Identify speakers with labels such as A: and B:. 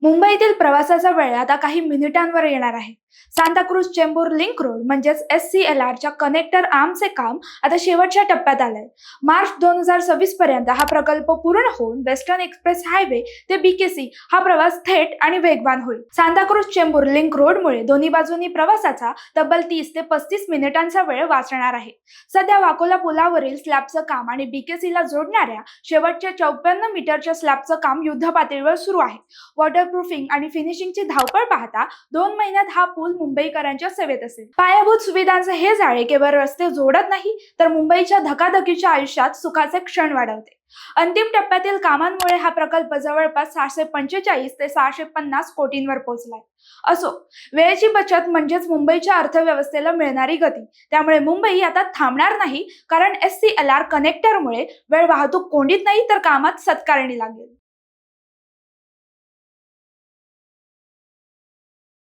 A: मुंबईतील प्रवासाचा वेळ आता काही मिनिटांवर येणार आहे. सांताक्रूझ चेंबूर लिंक रोड म्हणजेच SCLR च्या कनेक्टर आर्मचे काम आता शेवटच्या टप्प्यात आलंय. मार्च 2026 पर्यंत हा प्रकल्प पूर्ण होऊन वेस्टर्न एक्सप्रेस हायवे ते BKC हा प्रवास थेट आणि वेगवान होईल. सांताक्रूझ चेंबूर लिंक रोडमुळे दोन्ही बाजूंनी प्रवासाचा तब्बल 30 ते 35 मिनिटांचा वेळ वाचणार आहे. सध्या वाकोला पुलावरील स्लॅबचं काम आणि BKC ला जोडणाऱ्या शेवटच्या 54 मीटरच्या स्लॅबचं काम युद्धपातळीवर सुरू आहे. वॉटरप्रूफिंग आणि फिनिशिंगची धावपळ पाहता 2 महिन्यात हा पूल मुंबईकरांच्या सेवेत असेल. पायाभूत सुविधांचे हे जाळे केवळ रस्ते जोडत नाही, तर मुंबईच्या धकाधकीच्या आयुष्यात सुखाचे क्षण वाढवते. अंतिम टप्प्यातील कामांमुळे हा प्रकल्प जवळपास 645 ते 650 कोटींवर पोहोचलाय. असो, वेळेची बचत म्हणजेच मुंबईच्या अर्थव्यवस्थेला मिळणारी गती. त्यामुळे मुंबई आता थांबणार नाही, कारण SCLR कनेक्टरमुळे वेळ वाहतूक कोंडीत नाही, तर कामात सत्कारणी लागेल.